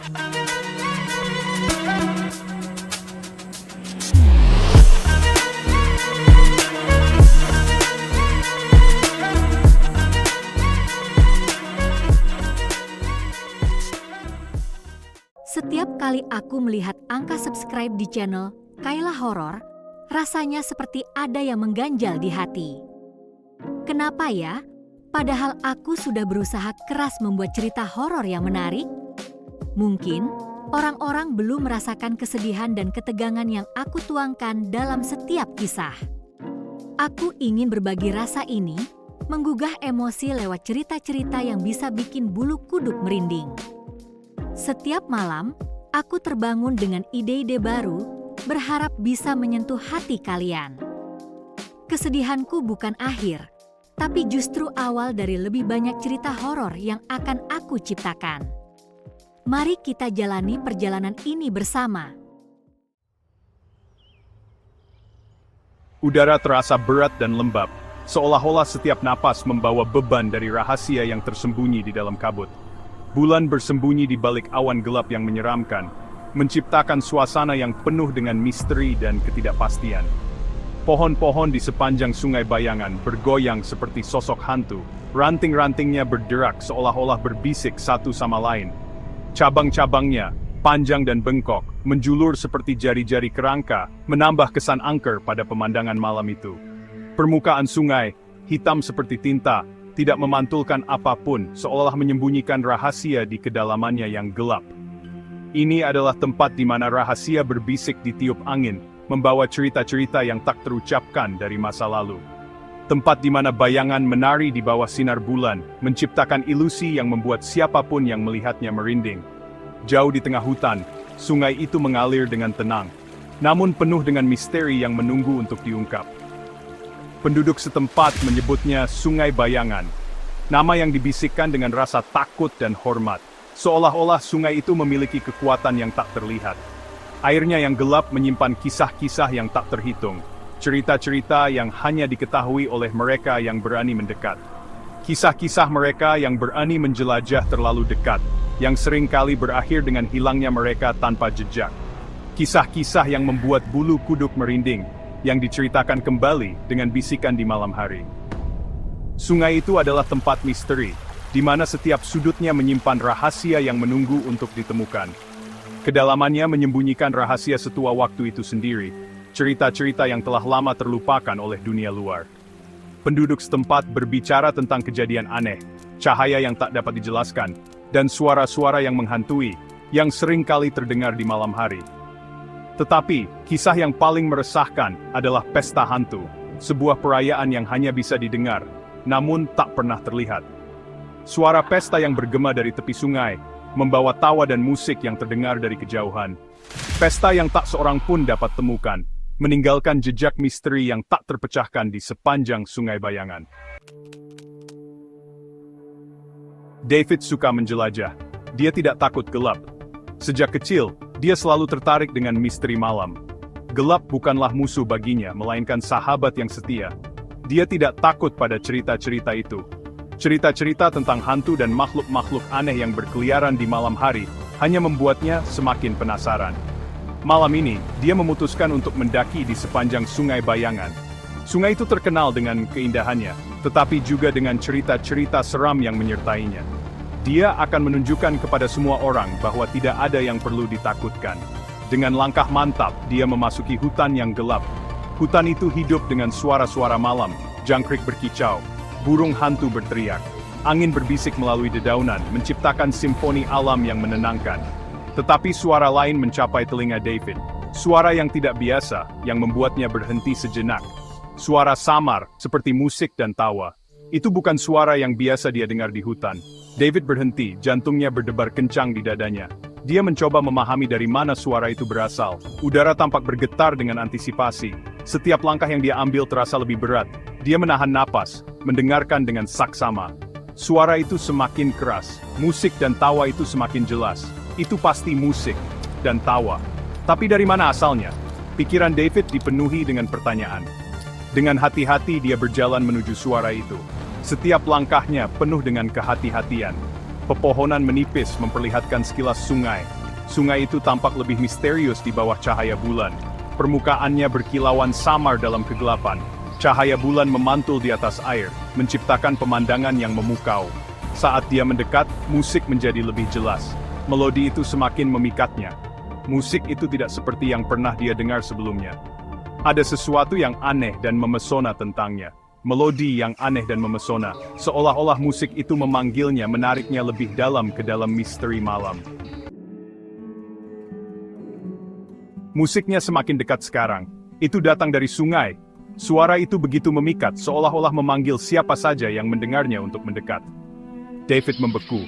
Setiap kali aku melihat angka subscribe di channel Kayla Horor, rasanya seperti ada yang mengganjal di hati. Kenapa ya? Padahal aku sudah berusaha keras membuat cerita horor yang menarik. Mungkin orang-orang belum merasakan kesedihan dan ketegangan yang aku tuangkan dalam setiap kisah. Aku ingin berbagi rasa ini, menggugah emosi lewat cerita-cerita yang bisa bikin bulu kuduk merinding. Setiap malam, aku terbangun dengan ide-ide baru, berharap bisa menyentuh hati kalian. Kesedihanku bukan akhir, tapi justru awal dari lebih banyak cerita horor yang akan aku ciptakan. Mari kita jalani perjalanan ini bersama. Udara terasa berat dan lembab, seolah-olah setiap napas membawa beban dari rahasia yang tersembunyi di dalam kabut. Bulan bersembunyi di balik awan gelap yang menyeramkan, menciptakan suasana yang penuh dengan misteri dan ketidakpastian. Pohon-pohon di sepanjang Sungai Bayangan bergoyang seperti sosok hantu, ranting-rantingnya berderak seolah-olah berbisik satu sama lain. Cabang-cabangnya, panjang dan bengkok, menjulur seperti jari-jari kerangka, menambah kesan angker pada pemandangan malam itu. Permukaan sungai, hitam seperti tinta, tidak memantulkan apapun, seolah menyembunyikan rahasia di kedalamannya yang gelap. Ini adalah tempat di mana rahasia berbisik ditiup angin, membawa cerita-cerita yang tak terucapkan dari masa lalu. Tempat di mana bayangan menari di bawah sinar bulan, menciptakan ilusi yang membuat siapapun yang melihatnya merinding. Jauh di tengah hutan, sungai itu mengalir dengan tenang, namun penuh dengan misteri yang menunggu untuk diungkap. Penduduk setempat menyebutnya Sungai Bayangan, nama yang dibisikkan dengan rasa takut dan hormat, seolah-olah sungai itu memiliki kekuatan yang tak terlihat. Airnya yang gelap menyimpan kisah-kisah yang tak terhitung, cerita-cerita yang hanya diketahui oleh mereka yang berani mendekat. Kisah-kisah mereka yang berani menjelajah terlalu dekat, yang seringkali berakhir dengan hilangnya mereka tanpa jejak. Kisah-kisah yang membuat bulu kuduk merinding, yang diceritakan kembali dengan bisikan di malam hari. Sungai itu adalah tempat misteri, di mana setiap sudutnya menyimpan rahasia yang menunggu untuk ditemukan. Kedalamannya menyembunyikan rahasia setua waktu itu sendiri, cerita-cerita yang telah lama terlupakan oleh dunia luar. Penduduk setempat berbicara tentang kejadian aneh, cahaya yang tak dapat dijelaskan, dan suara-suara yang menghantui, yang sering kali terdengar di malam hari. Tetapi, kisah yang paling meresahkan adalah pesta hantu, sebuah perayaan yang hanya bisa didengar, namun tak pernah terlihat. Suara pesta yang bergema dari tepi sungai, membawa tawa dan musik yang terdengar dari kejauhan. Pesta yang tak seorang pun dapat temukan, meninggalkan jejak misteri yang tak terpecahkan di sepanjang Sungai Bayangan. David suka menjelajah. Dia tidak takut gelap. Sejak kecil, dia selalu tertarik dengan misteri malam. Gelap bukanlah musuh baginya, melainkan sahabat yang setia. Dia tidak takut pada cerita-cerita itu. Cerita-cerita tentang hantu dan makhluk-makhluk aneh yang berkeliaran di malam hari hanya membuatnya semakin penasaran. Malam ini, dia memutuskan untuk mendaki di sepanjang Sungai Bayangan. Sungai itu terkenal dengan keindahannya, tetapi juga dengan cerita-cerita seram yang menyertainya. Dia akan menunjukkan kepada semua orang bahwa tidak ada yang perlu ditakutkan. Dengan langkah mantap, dia memasuki hutan yang gelap. Hutan itu hidup dengan suara-suara malam, jangkrik berkicau, burung hantu berteriak. Angin berbisik melalui dedaunan, menciptakan simfoni alam yang menenangkan. Tetapi suara lain mencapai telinga David. Suara yang tidak biasa, yang membuatnya berhenti sejenak. Suara samar, seperti musik dan tawa. Itu bukan suara yang biasa dia dengar di hutan. David berhenti, jantungnya berdebar kencang di dadanya. Dia mencoba memahami dari mana suara itu berasal. Udara tampak bergetar dengan antisipasi. Setiap langkah yang dia ambil terasa lebih berat. Dia menahan napas, mendengarkan dengan saksama. Suara itu semakin keras, musik dan tawa itu semakin jelas. Itu pasti musik dan tawa. Tapi dari mana asalnya? Pikiran David dipenuhi dengan pertanyaan. Dengan hati-hati dia berjalan menuju suara itu. Setiap langkahnya penuh dengan kehati-hatian. Pepohonan menipis memperlihatkan sekilas sungai. Sungai itu tampak lebih misterius di bawah cahaya bulan. Permukaannya berkilauan samar dalam kegelapan. Cahaya bulan memantul di atas air, menciptakan pemandangan yang memukau. Saat dia mendekat, musik menjadi lebih jelas. Melodi itu semakin memikatnya. Musik itu tidak seperti yang pernah dia dengar sebelumnya. Ada sesuatu yang aneh dan memesona tentangnya. Melodi yang aneh dan memesona, seolah-olah musik itu memanggilnya, menariknya lebih dalam ke dalam misteri malam. Musiknya semakin dekat sekarang. Itu datang dari sungai. Suara itu begitu memikat, seolah-olah memanggil siapa saja yang mendengarnya untuk mendekat. David membeku.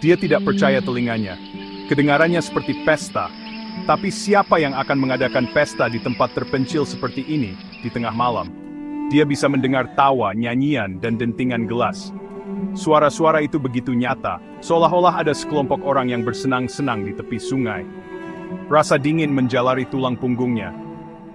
Dia tidak percaya telinganya. Kedengarannya seperti pesta. Tapi siapa yang akan mengadakan pesta di tempat terpencil seperti ini, di tengah malam? Dia bisa mendengar tawa, nyanyian, dan dentingan gelas. Suara-suara itu begitu nyata, seolah-olah ada sekelompok orang yang bersenang-senang di tepi sungai. Rasa dingin menjalari tulang punggungnya.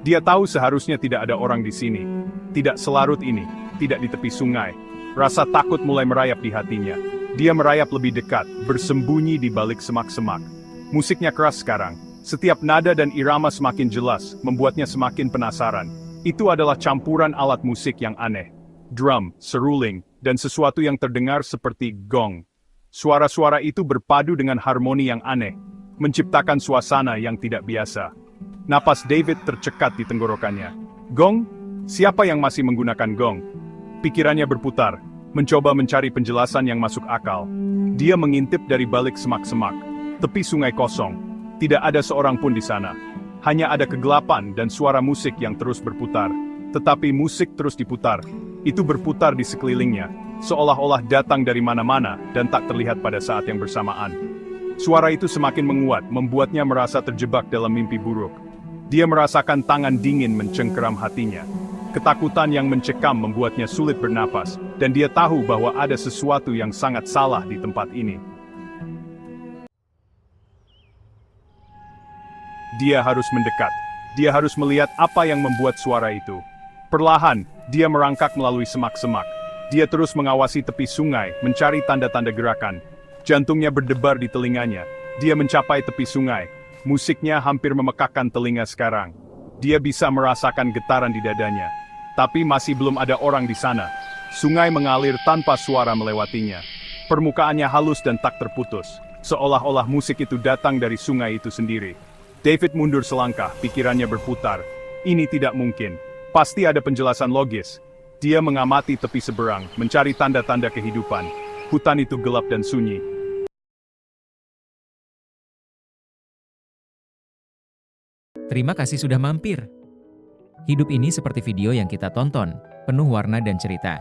Dia tahu seharusnya tidak ada orang di sini. Tidak selarut ini, tidak di tepi sungai. Rasa takut mulai merayap di hatinya. Dia merayap lebih dekat, bersembunyi di balik semak-semak. Musiknya keras sekarang. Setiap nada dan irama semakin jelas, membuatnya semakin penasaran. Itu adalah campuran alat musik yang aneh. Drum, seruling, dan sesuatu yang terdengar seperti gong. Suara-suara itu berpadu dengan harmoni yang aneh, menciptakan suasana yang tidak biasa. Napas David tercekat di tenggorokannya. Gong? Siapa yang masih menggunakan gong? Pikirannya berputar, mencoba mencari penjelasan yang masuk akal. Dia mengintip dari balik semak-semak. Tepi sungai kosong. Tidak ada seorang pun di sana. Hanya ada kegelapan dan suara musik yang terus berputar. Tetapi musik terus diputar. Itu berputar di sekelilingnya, seolah-olah datang dari mana-mana dan tak terlihat pada saat yang bersamaan. Suara itu semakin menguat, membuatnya merasa terjebak dalam mimpi buruk. Dia merasakan tangan dingin mencengkeram hatinya. Ketakutan yang mencekam membuatnya sulit bernapas, dan dia tahu bahwa ada sesuatu yang sangat salah di tempat ini. Dia harus mendekat. Dia harus melihat apa yang membuat suara itu. Perlahan, dia merangkak melalui semak-semak. Dia terus mengawasi tepi sungai, mencari tanda-tanda gerakan. Jantungnya berdebar di telinganya. Dia mencapai tepi sungai. Musiknya hampir memekakkan telinga sekarang. Dia bisa merasakan getaran di dadanya. Tapi masih belum ada orang di sana. Sungai mengalir tanpa suara melewatinya. Permukaannya halus dan tak terputus. Seolah-olah musik itu datang dari sungai itu sendiri. David mundur selangkah, pikirannya berputar. Ini tidak mungkin. Pasti ada penjelasan logis. Dia mengamati tepi seberang, mencari tanda-tanda kehidupan. Hutan itu gelap dan sunyi. Terima kasih sudah mampir. Hidup ini seperti video yang kita tonton, penuh warna dan cerita.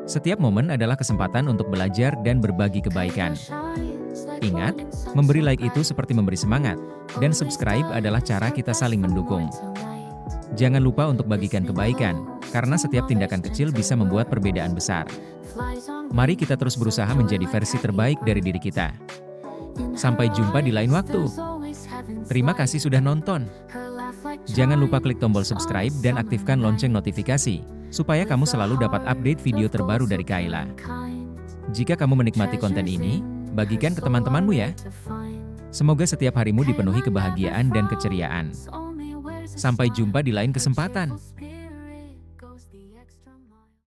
Setiap momen adalah kesempatan untuk belajar dan berbagi kebaikan. Ingat, memberi like itu seperti memberi semangat, dan subscribe adalah cara kita saling mendukung. Jangan lupa untuk bagikan kebaikan, karena setiap tindakan kecil bisa membuat perbedaan besar. Mari kita terus berusaha menjadi versi terbaik dari diri kita. Sampai jumpa di lain waktu. Terima kasih sudah nonton. Jangan lupa klik tombol subscribe dan aktifkan lonceng notifikasi, supaya kamu selalu dapat update video terbaru dari Kayla. Jika kamu menikmati konten ini, bagikan ke teman-temanmu ya. Semoga setiap harimu dipenuhi kebahagiaan dan keceriaan. Sampai jumpa di lain kesempatan.